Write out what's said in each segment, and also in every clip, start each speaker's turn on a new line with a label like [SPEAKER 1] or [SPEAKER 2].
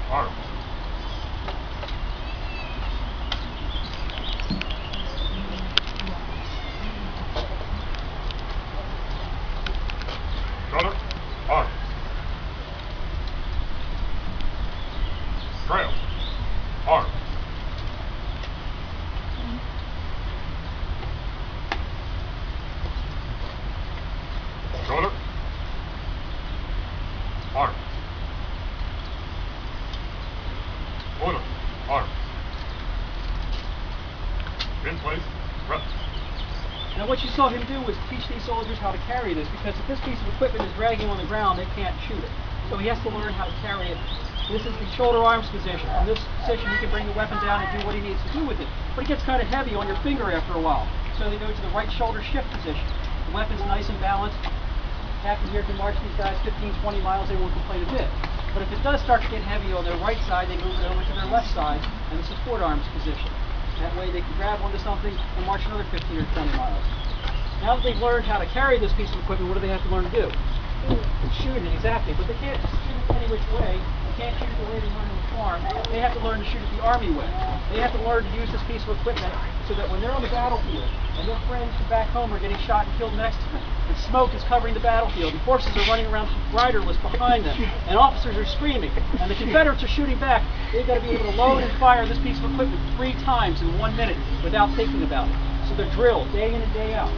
[SPEAKER 1] Arm. Shoulder. Arm. Trail. Arm. Shoulder. Arm. Order. Arm. In place. Rest.
[SPEAKER 2] Now what you saw him do was teach these soldiers how to carry this, because if this piece of equipment is dragging on the ground, they can't shoot it. So he has to learn how to carry it. This is the shoulder arms position. From this position, he can bring the weapon down and do what he needs to do with it. But it gets kind of heavy on your finger after a while. So they go to the right shoulder shift position. The weapon's nice and balanced. Captain here can march these guys 15, 20 miles, they won't complain a bit. But if it does start to get heavy on their right side, they move it over to their left side and the support arms position. That way they can grab onto something and march another 15 or 20 miles. Now that they've learned how to carry this piece of equipment, what do they have to learn to do? Shoot it, exactly. But they can't just shoot it any which way. They can't shoot it the way they learn in the farm. They have to learn to shoot it the Army way. They have to learn to use this piece of equipment so that when they're on the battlefield and their friends from back home are getting shot and killed next to them, and smoke is covering the battlefield, and horses are running around riderless behind them, and officers are screaming, and the Confederates are shooting back, they've got to be able to load and fire this piece of equipment 3 times in 1 minute without thinking about it. So they're drilled day in and day out.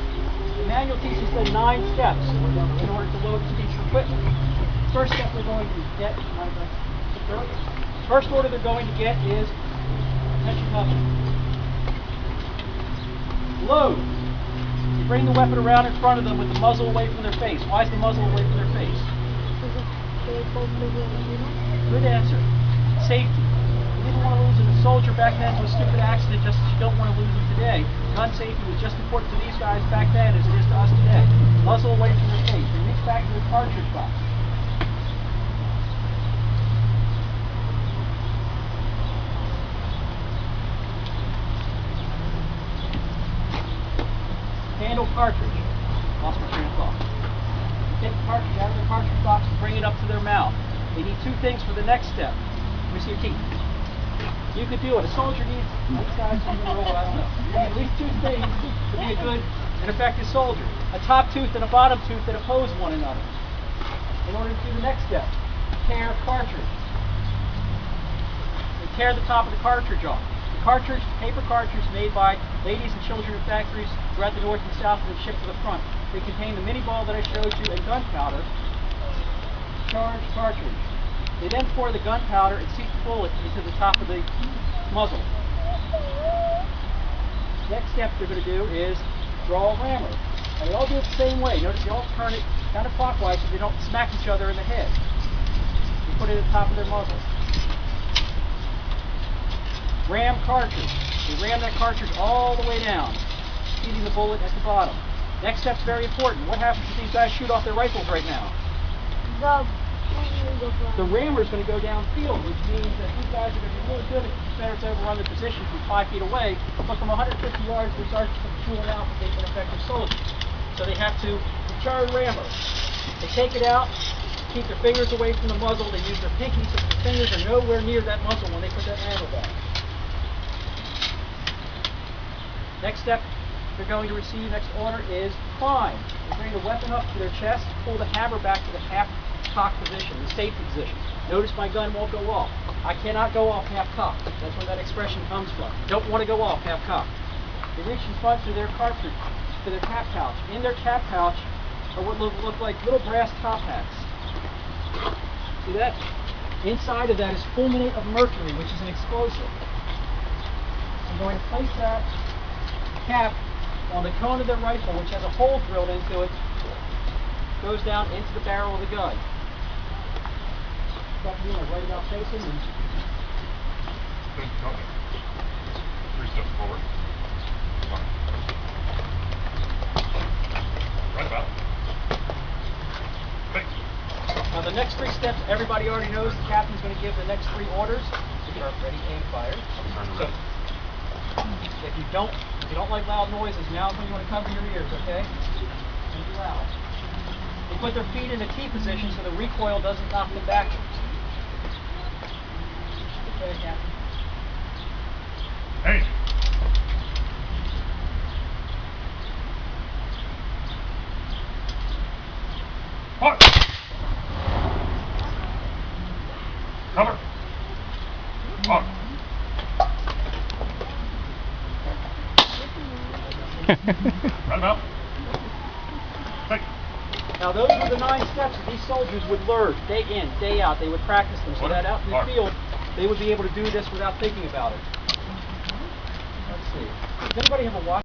[SPEAKER 2] The manual teaches them 9 steps in order to load this piece of equipment. First step they're going to get, first order they're going to get is, attention cover. Load. You bring the weapon around in front of them with the muzzle away from their face. Why is the muzzle away from their face? Good answer. Safety. You didn't want to lose a soldier back then to a stupid accident just as you don't want to lose them today. Gun safety was just important to these guys back then as it is to us today. Muzzle away from their face. They reach back to the cartridge box. Handle cartridge. Lost my train of thought. Take the cartridge out of the cartridge box and bring it up to their mouth. They need 2 things for the next step. Let me see your teeth. You could do it. A soldier needs, these guys from the roll, I don't know. You need at least 2 things to be a good and effective soldier. A top tooth and a bottom tooth that oppose one another. In order to do the next step, tear cartridge. They tear the top of the cartridge off. The cartridge, paper cartridge made by ladies and children in factories throughout the north and south and shipped to the front. They contain the mini ball that I showed you and gunpowder. Charged cartridge. They then pour the gunpowder and seat the bullet into the top of the muzzle. Next step they're going to do is draw a rammer. And they all do it the same way. Notice they all turn it counterclockwise so they don't smack each other in the head. They put it at the top of their muzzle. Ram cartridge. They ram that cartridge all the way down, feeding the bullet at the bottom. Next step's very important. What happens if these guys shoot off their rifles right now? The rammer is going to go downfield, which means that these guys are going to be really good if the Confederates overrun their position from 5 feet away, but from 150 yards they start tooling out to make an effective soldier. So they have to recharge rammer. They take it out, keep their fingers away from the muzzle, they use their pinkies so their fingers are nowhere near that muzzle when they put that rammer back. Next step they're going to receive, next order is climb. They bring the weapon up to their chest, pull the hammer back to the half-cock position, the safety position. Notice my gun won't go off. I cannot go off half-cocked. That's where that expression comes from. Don't want to go off half-cocked. They reach in front to their cartridge, to their cap pouch. In their cap pouch are what look like little brass top hats. See that? Inside of that is fulminate of mercury, which is an explosive. I'm going to place that cap on the cone of their rifle, which has a hole drilled into it, goes down into the barrel of the gun. Right about facing and
[SPEAKER 1] 3 steps forward. Right about. Thanks.
[SPEAKER 2] Now the next 3 steps everybody already knows. The captain's going to give the next 3 orders. Start, ready, aim, fire. So, if you don't like loud noises, now is when you want to cover your ears, okay? Don't be loud. They put their feet in a T position so the recoil doesn't knock them backwards. ahead, Captain.
[SPEAKER 1] Hey. What? Cover. On. Roundabout. Take.
[SPEAKER 2] Now those were the 9 steps that these soldiers would learn day in, day out. They would practice them so
[SPEAKER 1] Order.
[SPEAKER 2] that out in the
[SPEAKER 1] Mark.
[SPEAKER 2] field they would be able to do this without thinking about it. Let's see. Does anybody have a watch?